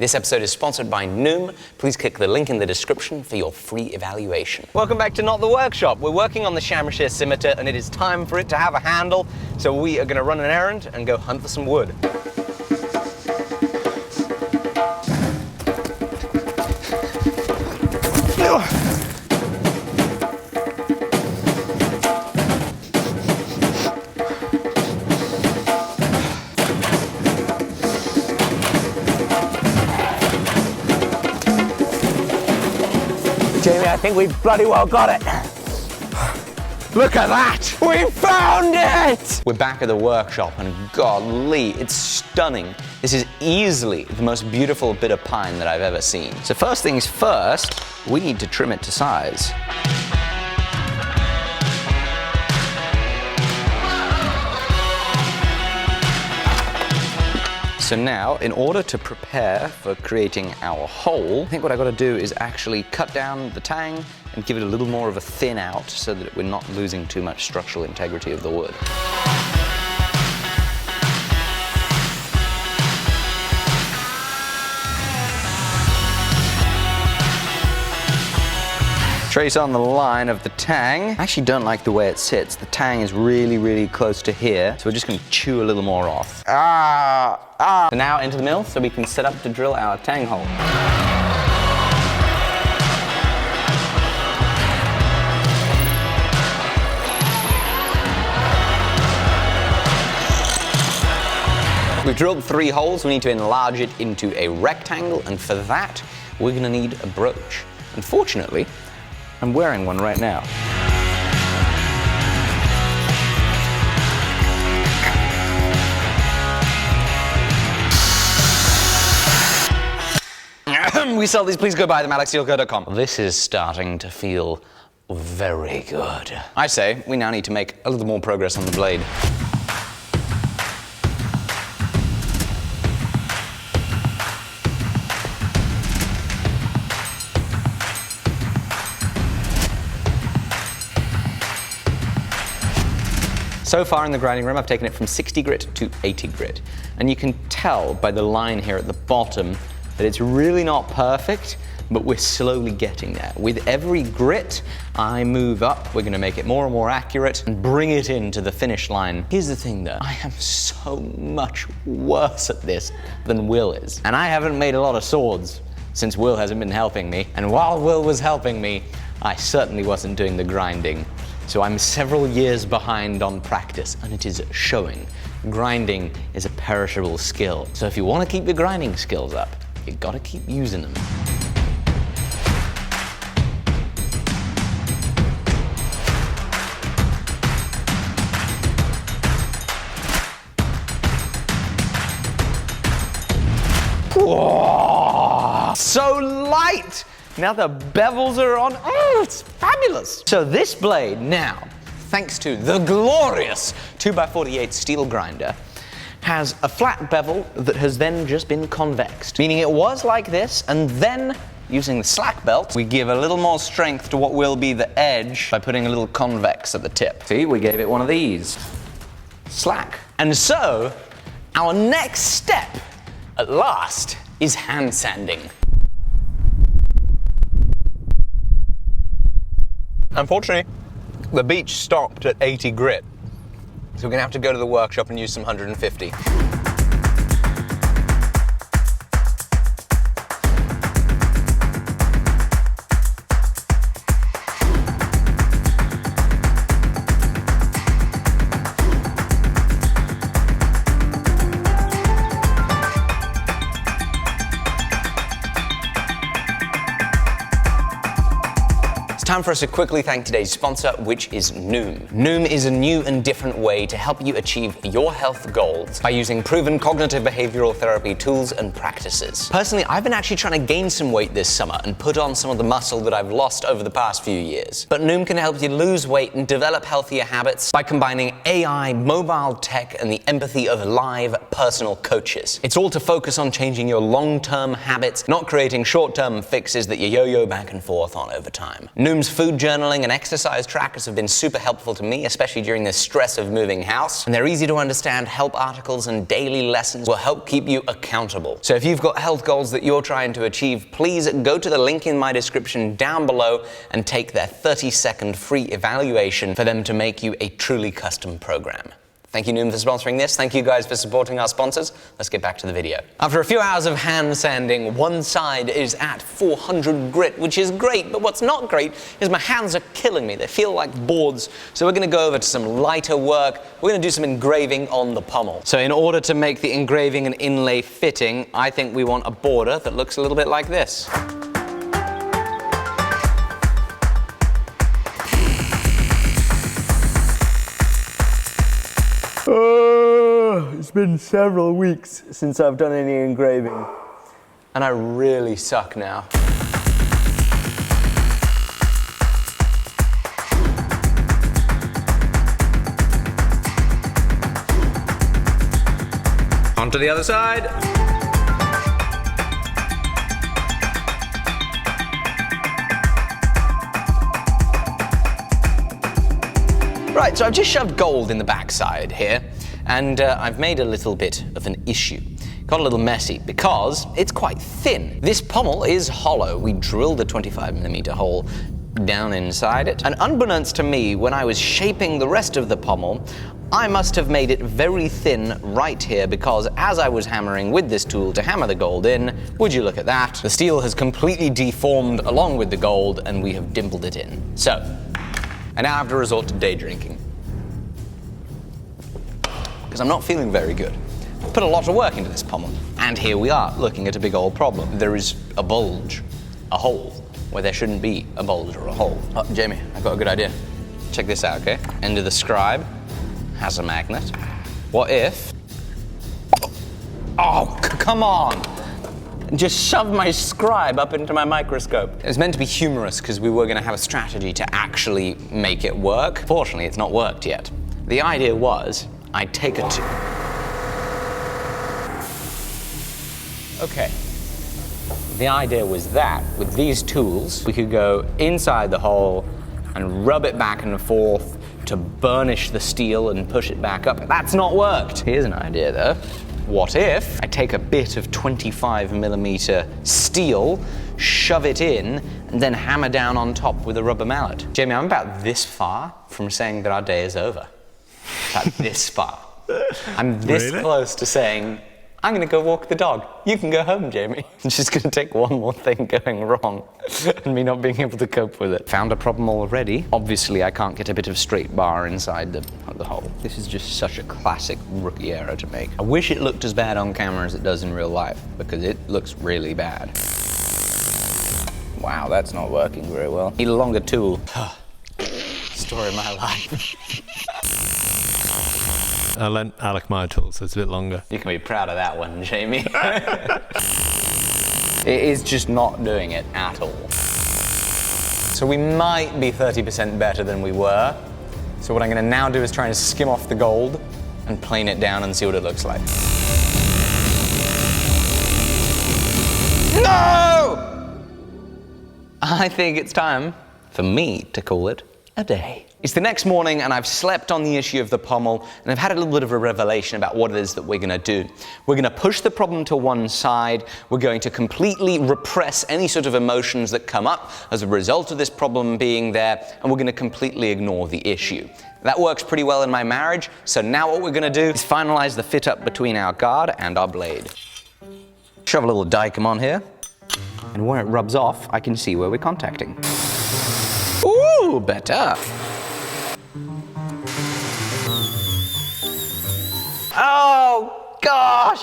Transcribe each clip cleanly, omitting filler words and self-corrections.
This episode is sponsored by Noom. Please click the link in the description for your free evaluation. Welcome back to Not the Workshop. We're working on the Shamshir Scimitar and it is time for it to have a handle. So we are going to run an errand and go hunt for some wood. Jamie, I think we've bloody well got it. Look at that! We found it! We're back at the workshop and golly, it's stunning. This is easily the most beautiful bit of pine that I've ever seen. So first things first, we need to trim it to size. So now, in order to prepare for creating our hole, I think what I've got to do is actually cut down the tang and give it a little more of a thin out so that we're not losing too much structural integrity of the wood. Trace on the line of the tang. I actually don't like the way it sits. The tang is really, really close to here, so we're just going to chew a little more off. So now into the mill so we can set up to drill our tang hole. We've drilled 3 holes. We need to enlarge it into a rectangle, and for that, we're going to need a broach. Unfortunately, I'm wearing one right now. We sell these, please go buy them, alec.com. This is starting to feel very good. I say we now need to make a little more progress on the blade. So far in the grinding room, I've taken it from 60 grit to 80 grit. And you can tell by the line here at the bottom that it's really not perfect, but we're slowly getting there. With every grit I move up, we're gonna make it more and more accurate and bring it into the finish line. Here's the thing though, I am so much worse at this than Will is. And I haven't made a lot of swords since Will hasn't been helping me. And while Will was helping me, I certainly wasn't doing the grinding. So I'm several years behind on practice, and it is showing. Grinding is a perishable skill. So if you want to keep your grinding skills up, you gotta keep using them. Whoa, so light! Now the bevels are on. Oh, it's fabulous. So this blade now, thanks to the glorious 2x48 steel grinder, has a flat bevel that has then just been convexed. Meaning it was like this, and then using the slack belt, we give a little more strength to what will be the edge by putting a little convex at the tip. See, we gave it one of these. Slack. And so, our next step, at last, is hand sanding. Unfortunately, the beach stopped at 80 grit, so we're gonna have to go to the workshop and use some 150. Time for us to quickly thank today's sponsor, which is Noom. Noom is a new and different way to help you achieve your health goals by using proven cognitive behavioral therapy tools and practices. Personally, I've been actually trying to gain some weight this summer and put on some of the muscle that I've lost over the past few years. But Noom can help you lose weight and develop healthier habits by combining AI, mobile tech, and the empathy of live personal coaches. It's all to focus on changing your long-term habits, not creating short-term fixes that you yo-yo back and forth on over time. Noom Jim's food journaling and exercise trackers have been super helpful to me, especially during the stress of moving house. And they're easy to understand help articles and daily lessons will help keep you accountable. So if you've got health goals that you're trying to achieve, please go to the link in my description down below and take their 30-second free evaluation for them to make you a truly custom program. Thank you, Noom, for sponsoring this. Thank you guys for supporting our sponsors. Let's get back to the video. After a few hours of hand sanding, one side is at 400 grit, which is great, but what's not great is my hands are killing me. They feel like boards. So we're going to go over to some lighter work. We're going to do some engraving on the pommel. So in order to make the engraving and inlay fitting, I think we want a border that looks a little bit like this. It's been several weeks since I've done any engraving, and I really suck now. On to the other side. Right, so I've just shoved gold in the backside here, and I've made a little bit of an issue. Got a little messy because it's quite thin. This pommel is hollow. We drilled a 25mm hole down inside it. And unbeknownst to me, when I was shaping the rest of the pommel, I must have made it very thin right here because as I was hammering with this tool to hammer the gold in, would you look at that, the steel has completely deformed along with the gold and we have dimpled it in. So, I now have to resort to day drinking. Because I'm not feeling very good. Put a lot of work into this pommel. And here we are, looking at a big old problem. There is a bulge, a hole, where there shouldn't be a bulge or a hole. Oh, Jamie, I've got a good idea. Check this out, okay? End of the scribe has a magnet. What if... Oh, come on! Just shove my scribe up into my microscope. It was meant to be humorous because we were going to have a strategy to actually make it work. Fortunately, it's not worked yet. The idea was I'd take a Okay. The idea was that with these tools, we could go inside the hole and rub it back and forth to burnish the steel and push it back up. That's not worked. Here's an idea though. What if I take a bit of 25mm steel, shove it in, and then hammer down on top with a rubber mallet? Jamie, I'm about this far from saying that our day is over. About this far. I'm this close to saying, I'm going to go walk the dog. You can go home, Jamie. It's just going to take one more thing going wrong and me not being able to cope with it. Found a problem already. Obviously, I can't get a bit of straight bar inside the hole. This is just such a classic rookie error to make. I wish it looked as bad on camera as it does in real life, because it looks really bad. Wow, that's not working very well. Need a longer tool. Story of my life. I lent Alec my tool, so it's a bit longer. You can be proud of that one, Jamie. It is just not doing it at all. So we might be 30% better than we were. So what I'm going to now do is try and skim off the gold and plane it down and see what it looks like. No! I think it's time for me to call it a day. It's the next morning and I've slept on the issue of the pommel and I've had a little bit of a revelation about what it is that we're going to do. We're going to push the problem to one side. We're going to completely repress any sort of emotions that come up as a result of this problem being there, and we're going to completely ignore the issue. That works pretty well in my marriage, so now what we're going to do is finalize the fit up between our guard and our blade. Shove a little Dicom on here, and where it rubs off, I can see where we're contacting. Ooh, better. Oh, gosh!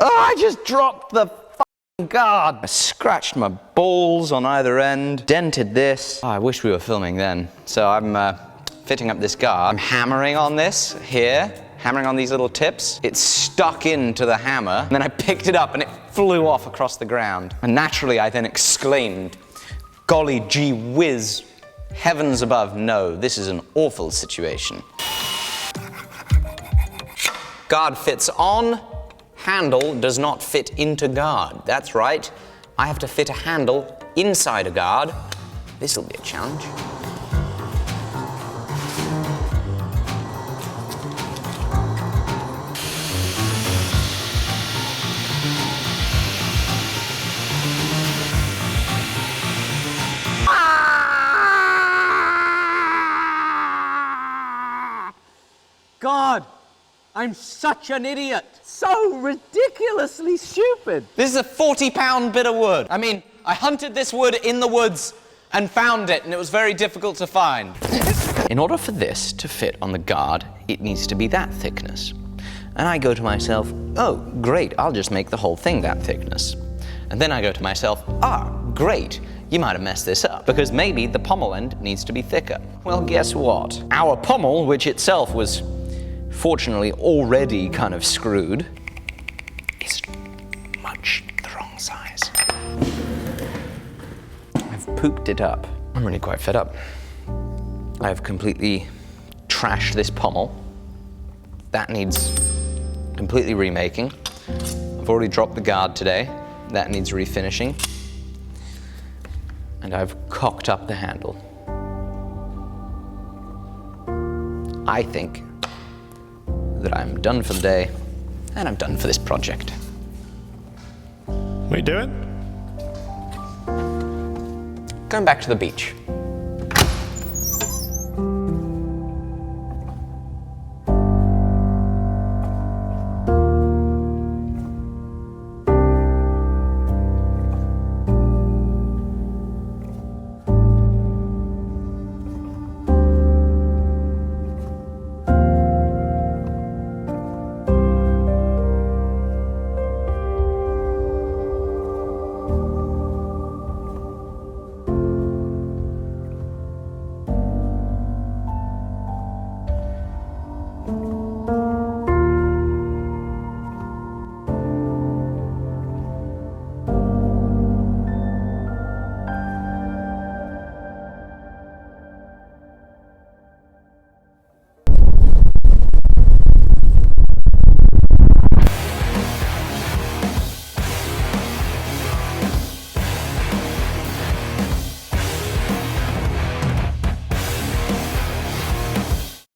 Oh, I just dropped the f***ing guard. I scratched my balls on either end, dented this. Oh, I wish we were filming then. So I'm fitting up this guard. I'm hammering on this here, hammering on these little tips. It's stuck into the hammer, and then I picked it up and it flew off across the ground. And naturally, I then exclaimed, golly gee whiz, heavens above, no, this is an awful situation. Guard fits on, handle does not fit into guard. That's right, I have to fit a handle inside a guard This'll be a challenge. God, I'm such an idiot. So ridiculously stupid. This is a 40-pound bit of wood. I mean, I hunted this wood in the woods and found it, and it was very difficult to find. In order for this to fit on the guard, it needs to be that thickness. And I go to myself, oh, great, I'll just make the whole thing that thickness. And then I go to myself, great, you might have messed this up, because maybe the pommel end needs to be thicker. Well, guess what? Our pommel, which itself was fortunately already kind of screwed, is much the wrong size. I've pooped it up. I'm really quite fed up. I've completely trashed this pommel. That needs completely remaking. I've already dropped the guard today. That needs refinishing. And I've cocked up the handle. I think that I'm done for the day, and I'm done for this project. What are you doing? Going back to the beach.